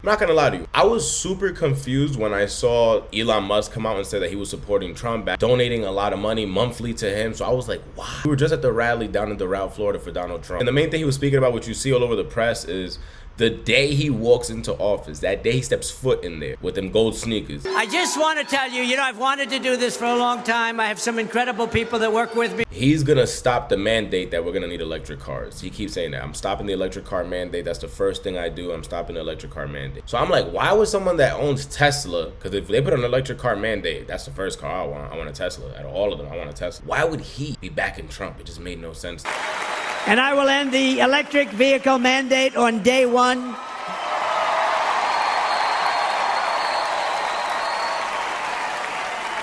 I'm not gonna lie to you, I was super confused when I saw Elon Musk come out and say that he was supporting Trump, donating a lot of money monthly to him. So I was like, wow. We were just at the rally down in Doral, Florida for Donald Trump. And the main thing he was speaking about, which you see all over the press, is the day he walks into office, that day he steps foot in there with them gold sneakers. I just want to tell you, I've wanted to do this for a long time. I have some incredible people that work with me. He's gonna stop the mandate that we're gonna need electric cars. He keeps saying that. I'm stopping the electric car mandate. That's the first thing I do. I'm stopping the electric car mandate. So I'm like, why would someone that owns Tesla, because if they put an electric car mandate, that's the first car I want. I want a Tesla. Out of all of them, I want a Tesla. Why would he be backing Trump? It just made no sense. And I will end the electric vehicle mandate on day one.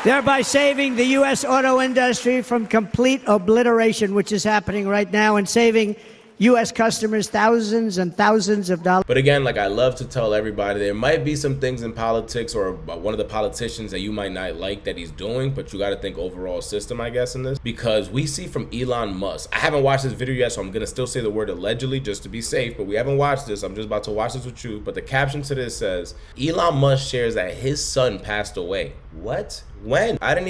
Thereby saving the U.S. auto industry from complete obliteration, which is happening right now, and saving U.S. customers thousands and thousands of dollars. But again, like I love to tell everybody, there might be some things in politics or one of the politicians that you might not like that he's doing, but you got to think overall system, I guess, in this. Because we see from Elon Musk, I haven't watched this video yet, so I'm going to still say the word allegedly just to be safe, but we haven't watched this. I'm just about to watch this with you. But the caption to this says, Elon Musk shares that his son passed away. What? When? I didn't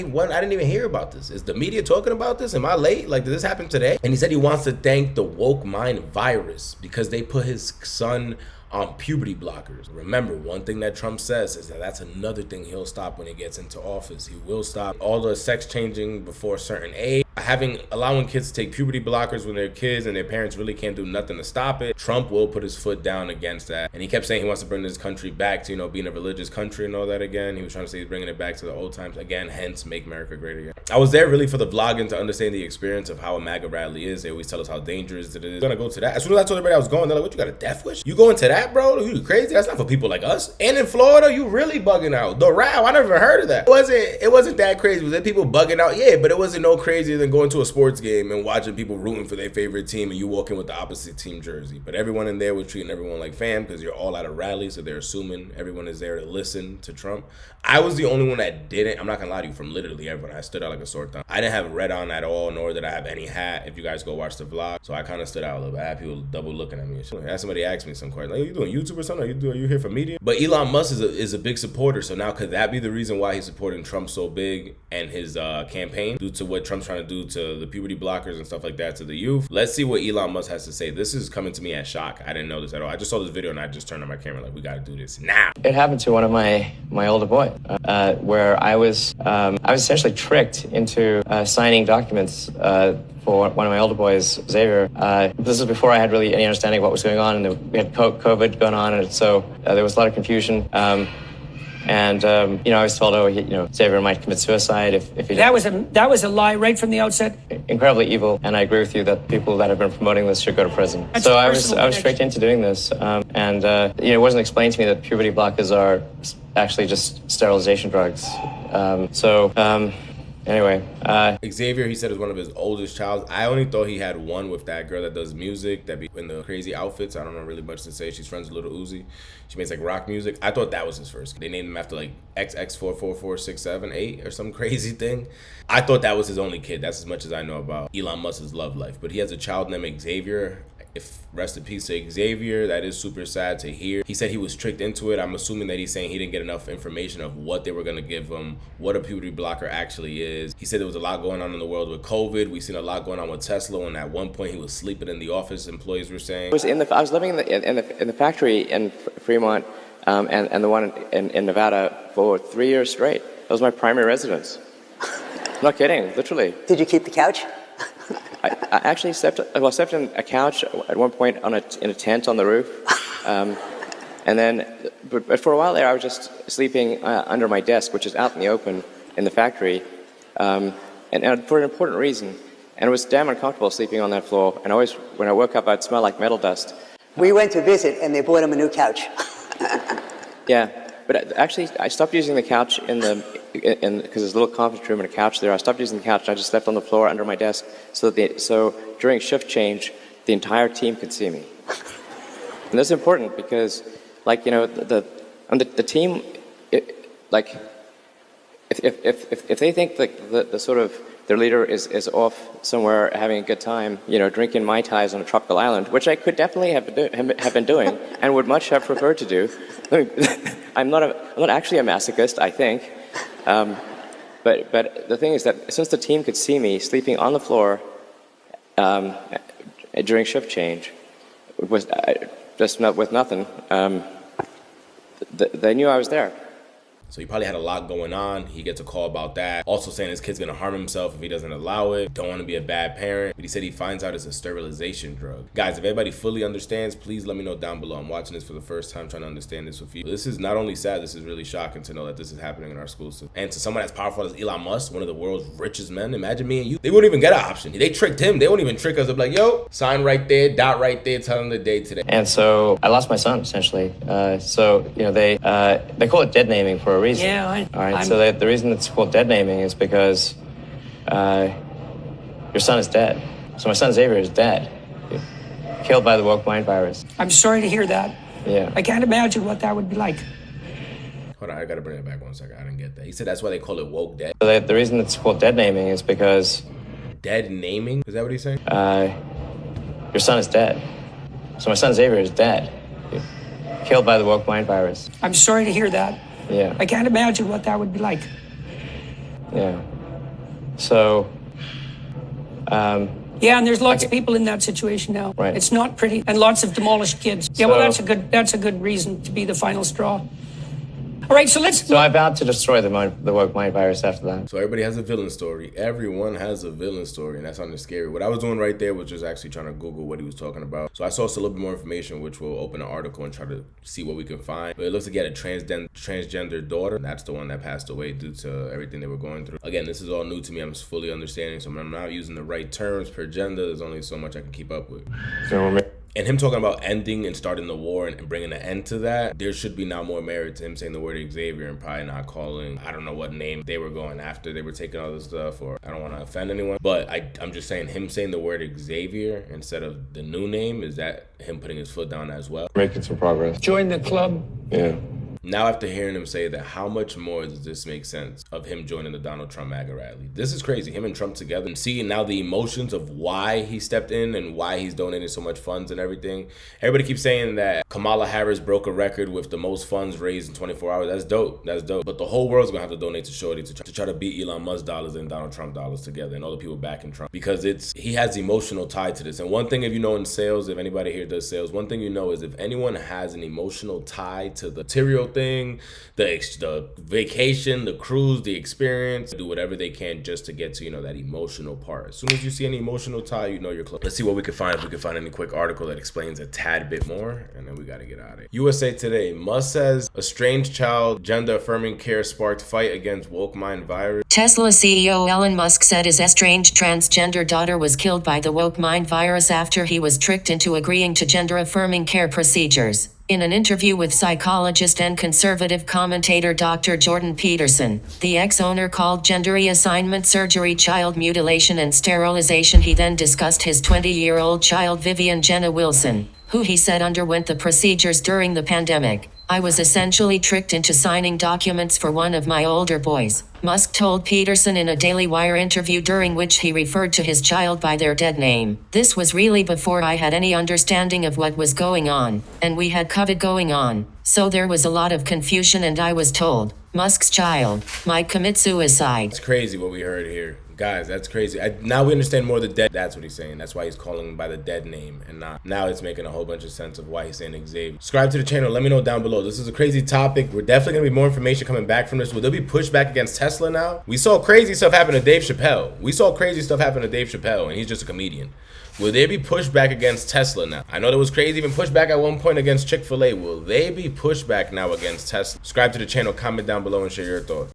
even hear about this. Is the media talking about this? Am I late? Like, did this happen today? And he said he wants to thank the woke mind virus because they put his son on puberty blockers. Remember, one thing that Trump says is that that's another thing he'll stop when he gets into office. He will stop all the sex changing before a certain age. Allowing kids to take puberty blockers when they're kids and their parents really can't do nothing to stop it. Trump will put his foot down against that. And he kept saying he wants to bring this country back to, being a religious country and all that again. He was trying to say he's bringing it back to the old times again, hence make America great again. I was there really for the vlogging to understand the experience of how a MAGA rally is. They always tell us how dangerous it is. I'm gonna go to that. As soon as I told everybody I was going, they're like, what, you got a death wish? You going to that, bro? You crazy? That's not for people like us. And in Florida, you really bugging out. Doral, I never heard of that. It wasn't that crazy. Was there people bugging out? Yeah, but it wasn't no crazier than going to a sports game and watching people rooting for their favorite team and you walking with the opposite team jersey. But everyone in there was treating everyone like fam because you're all at a rally, so they're assuming everyone is there to listen to Trump. I was the only one that didn't. I'm not gonna lie to you, from literally everyone. I stood out like a sore thumb. I didn't have red on at all, nor did I have any hat, if you guys go watch the vlog. So I kind of stood out a little bit. I had people double looking at me. I had somebody ask me some questions, like, are you doing YouTube or something? Are you here for media? But Elon Musk is a big supporter, so now could that be the reason why he's supporting Trump so big and his campaign, due to what Trump's trying to do to the puberty blockers and stuff like that to the youth? Let's see what Elon Musk has to say. This is coming to me as shock. I didn't know this at all. I just saw this video and I just turned on my camera like, we got to do this now. It happened to one of my older boys, where I was essentially tricked into signing documents for one of my older boys, Xavier. This is before I had really any understanding of what was going on, and we had COVID going on, and so there was a lot of confusion. I was told, Xavier might commit suicide if he did. That was a lie right from the outset. Incredibly evil, and I agree with you that people that have been promoting this should go to prison. So I was tricked into doing this, it wasn't explained to me that puberty blockers are actually just sterilization drugs. Anyway, Xavier, he said, is one of his oldest child. I only thought he had one with that girl that does music, that be in the crazy outfits. I don't know really much to say. She's friends with Little Uzi. She makes like rock music. I thought that was his first. They named him after like XX444678 or some crazy thing. I thought that was his only kid. That's as much as I know about Elon Musk's love life. But he has a child named Xavier. Rest in peace to Xavier. That is super sad to hear. He said he was tricked into it. I'm assuming that he's saying he didn't get enough information of what they were going to give him, what a puberty blocker actually is. He said there was a lot going on in the world with COVID. We've seen a lot going on with Tesla, and at one point he was sleeping in the office, employees were saying. I was living in the factory in Fremont and the one in Nevada for 3 years straight. That was my primary residence. I'm not kidding, literally. Did you keep the couch? I actually slept in a couch at one point in a tent on the roof, but for a while there I was just sleeping under my desk, which is out in the open in the factory, and for an important reason. And it was damn uncomfortable sleeping on that floor. And always, when I woke up, I'd smell like metal dust. We went to visit, and they bought him a new couch. Yeah, but actually, I stopped using the couch because there's a little conference room and a couch there. I stopped using the couch, and I just slept on the floor under my desk, so during shift change, the entire team could see me. And that's important because, the team, if they think the sort of their leader is off somewhere having a good time, drinking Mai Tais on a tropical island, which I could definitely have been doing and would much have preferred to do. I'm not actually a masochist, I think. But the thing is that since the team could see me sleeping on the floor during shift change, with nothing, they knew I was there. So he probably had a lot going on. He gets a call about that. Also saying his kid's gonna harm himself if he doesn't allow it. Don't want to be a bad parent. But he said he finds out it's a sterilization drug. Guys, if anybody fully understands, please let me know down below. I'm watching this for the first time, trying to understand this with you. This is not only sad, this is really shocking to know that this is happening in our school system. And to someone as powerful as Elon Musk, one of the world's richest men, imagine me and you. They wouldn't even get an option. They tricked him. They won't even trick us. They're like, yo, sign right there, dot right there, tell him the date today. And so I lost my son, essentially. They call it dead naming for a reason. Yeah, all right, so the reason it's called dead naming is because your son is dead. So my son Xavier is dead, killed by the woke mind virus. I'm sorry to hear that. Yeah. I can't imagine what that would be like. Hold on, I gotta bring it back 1 second. I didn't get that. He said that's why they call it woke dead. So the reason it's called dead naming is because dead naming? Is that what he's saying? Your son is dead. So my son Xavier is dead, killed by the woke mind virus. I'm sorry to hear that. Yeah. I can't imagine what that would be like. Yeah. So, yeah, and there's lots of people in that situation now. Right. It's not pretty, and lots of demolished kids. Yeah, well, that's a good reason to be the final straw. All right, so let's. So I vowed to destroy the woke mind virus after that. So everybody has a villain story. Everyone has a villain story, and that's kind of scary. What I was doing right there was just actually trying to Google what he was talking about. So I saw a little bit more information, which will open an article and try to see what we can find. But it looks like he had a transgender daughter, and that's the one that passed away due to everything they were going through. Again, this is all new to me. I'm fully understanding, so I'm not using the right terms per gender. There's only so much I can keep up with. And him talking about ending and starting the war and bringing an end to that, there should be now more merit to him saying the word Xavier and probably not calling, I don't know what name they were going after. They were taking all this stuff, or I don't want to offend anyone. But I'm just saying him saying the word Xavier instead of the new name, is that him putting his foot down as well? Making some progress. Join the club. Yeah. Now after hearing him say that, how much more does this make sense of him joining the Donald Trump MAGA rally? This is crazy. Him and Trump together, and seeing now the emotions of why he stepped in and why he's donating so much funds and everything. Everybody keeps saying that Kamala Harris broke a record with the most funds raised in 24 hours. That's dope. That's dope. But the whole world's gonna have to donate to Shorty to try to beat Elon Musk dollars and Donald Trump dollars together, and all the people backing Trump, because he has emotional tie to this. And one thing, if you know in sales, if anybody here does sales, one thing you know is if anyone has an emotional tie to the material thing, the vacation, the cruise, the experience, do whatever they can just to get to, that emotional part. As soon as you see any emotional tie, you're close. Let's see what we can find. If we can find any quick article that explains a tad bit more, and then we got to get out of here. USA Today. Musk says estranged child gender affirming care sparked fight against woke mind virus. Tesla CEO Elon Musk said his estranged transgender daughter was killed by the woke mind virus after he was tricked into agreeing to gender affirming care procedures. In an interview with psychologist and conservative commentator Dr. Jordan Peterson, the ex-owner called gender reassignment surgery child mutilation and sterilization. He then discussed his 20-year-old child Vivian Jenna Wilson, who he said underwent the procedures during the pandemic. I was essentially tricked into signing documents for one of my older boys, Musk told Peterson in a Daily Wire interview, during which he referred to his child by their dead name. This was really before I had any understanding of what was going on, and we had COVID going on, so there was a lot of confusion, and I was told, Musk's child might commit suicide. It's crazy what we heard here. Guys, that's crazy. Now we understand more of the dead. That's what he's saying. That's why he's calling him by the dead name, and not now it's making a whole bunch of sense of why he's saying Xavier. Subscribe to the channel. Let me know down below. This is a crazy topic. We're definitely gonna be more information coming back from this. Will there be pushback against Tesla now? We saw crazy stuff happen to Dave Chappelle. And he's just a comedian. Will there be pushback against Tesla now? I know there was crazy even pushback at one point against Chick-fil-A. Will they be pushback now against Tesla? Subscribe to the channel, comment down below, and share your thoughts.